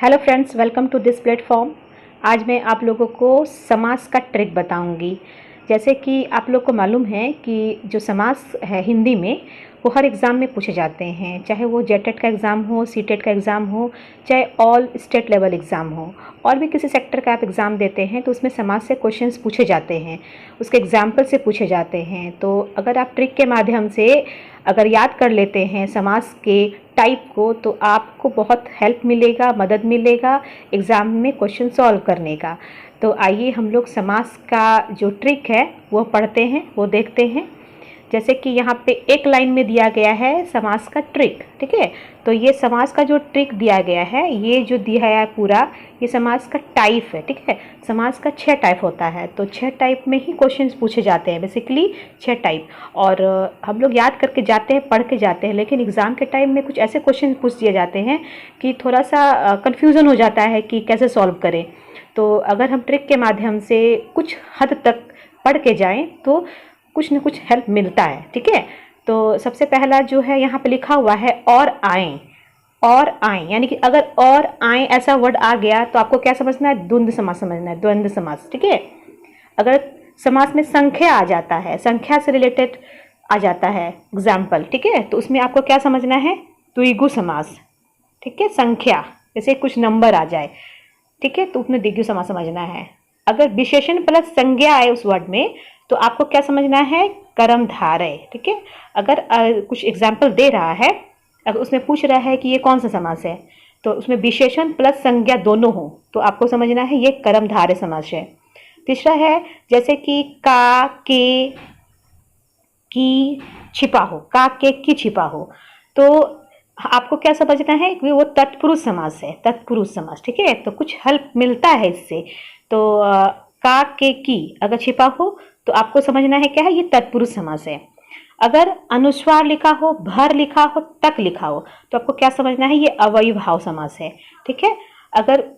Hello friends, welcome to this platform. आज मैं आप लोगों को समास का ट्रिक बताऊंगी। जैसे कि आप लोग को मालूम है कि जो समास है हिंदी में वो हर एग्ज़ाम में पूछे जाते हैं, चाहे वो जेटेट का एग्ज़ाम हो, सीटेट का एग्ज़ाम हो, चाहे ऑल स्टेट लेवल एग्ज़ाम हो, और भी किसी सेक्टर का आप एग्ज़ाम देते हैं तो उसमें समास से क्वेश्चंस पूछे जाते हैं, उसके एग्जाम्पल से पूछे जाते हैं। तो अगर आप ट्रिक के माध्यम से अगर याद कर लेते हैं समास के टाइप को तो आपको बहुत हेल्प मिलेगा, मदद मिलेगा एग्ज़ाम में क्वेश्चन सॉल्व करने का। तो आइए हम लोग समास का जो ट्रिक है वो पढ़ते हैं, वो देखते हैं। जैसे कि यहाँ पे एक लाइन में दिया गया है समास का ट्रिक, ठीक है। तो ये समास का जो ट्रिक दिया गया है, ये जो दिया है पूरा, ये समास का टाइप है, ठीक है। समास का 6 टाइप होता है, तो 6 टाइप में ही क्वेश्चंस पूछे जाते हैं, बेसिकली 6 टाइप। और हम लोग याद करके जाते हैं, पढ़ के जाते हैं, लेकिन एग्ज़ाम के टाइम में कुछ ऐसे क्वेश्चन पूछ दिए जाते हैं कि थोड़ा सा कन्फ्यूज़न हो जाता है कि कैसे सॉल्व करें। तो अगर हम ट्रिक के माध्यम से कुछ हद तक पढ़ के जाएँ तो कुछ न कुछ हेल्प मिलता है, ठीक है। तो सबसे पहला जो है यहाँ पे लिखा हुआ है और आएँ, और आएँ, यानी कि अगर और आएँ ऐसा वर्ड आ गया तो आपको क्या समझना है, द्वंद्व समास समझना है, द्वंद्व समास, ठीक है। अगर समास में संख्या आ जाता है, संख्या से रिलेटेड आ जाता है एग्जाम्पल, ठीक है, तो उसमें आपको क्या समझना है, द्विगु समास, ठीक है। संख्या जैसे कुछ नंबर आ जाए, ठीक है, तो उसमें द्विगु समास समझना है। अगर विशेषण प्लस संज्ञा आए उस वर्ड में तो आपको क्या समझना है, कर्मधारय, ठीक है। अगर कुछ एग्जाम्पल दे रहा है, अगर उसमें पूछ रहा है कि ये कौन सा समास है, तो उसमें विशेषण प्लस संज्ञा दोनों हो तो आपको समझना है ये कर्मधारय समास है। तीसरा है जैसे कि का, के, की छिपा हो, का, के, की छिपा हो, तो आपको क्या समझना है कि वो तत्पुरुष समास है, तत्पुरुष समास, ठीक है। तो कुछ हेल्प मिलता है इससे। तो का, के, की अगर छिपा हो तो आपको समझना है क्या है, ये तत्पुरुष समास है। अगर अनुस्वार लिखा हो, भर लिखा हो, तक लिखा हो तो आपको क्या समझना है, ये अव्ययीभाव समास है, ठीक है। अगर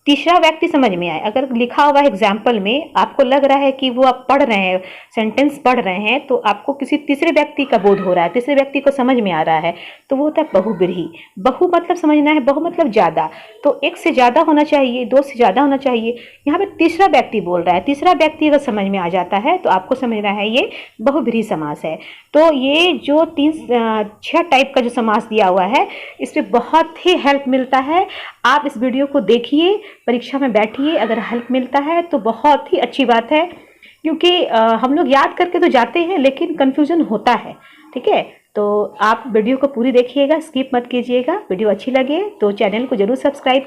तीसरा व्यक्ति समझ में आए, अगर लिखा हुआ है एग्जाम्पल में आपको लग रहा है कि वो आप पढ़ रहे हैं, सेंटेंस पढ़ रहे हैं, तो आपको किसी तीसरे व्यक्ति का बोध हो रहा है, तीसरे व्यक्ति को समझ में आ रहा है, तो वो होता है बहुब्रीहि। बहु मतलब समझना है, बहु मतलब ज़्यादा, तो एक से ज़्यादा होना चाहिए, दो से ज़्यादा होना चाहिए। यहाँ पे तीसरा व्यक्ति बोल रहा है, तीसरा व्यक्ति अगर समझ में आ जाता है तो आपको समझना है ये बहुब्रीहि समास है। तो ये जो 6 टाइप का जो समास दिया हुआ है, इसमें बहुत ही हेल्प मिलता है। आप इस वीडियो को देखिए, परीक्षा में बैठिए, अगर हेल्प मिलता है तो बहुत ही अच्छी बात है, क्योंकि हम लोग याद करके तो जाते हैं लेकिन कन्फ्यूजन होता है, ठीक है। तो आप वीडियो को पूरी देखिएगा, स्किप मत कीजिएगा। वीडियो अच्छी लगे तो चैनल को जरूर सब्सक्राइब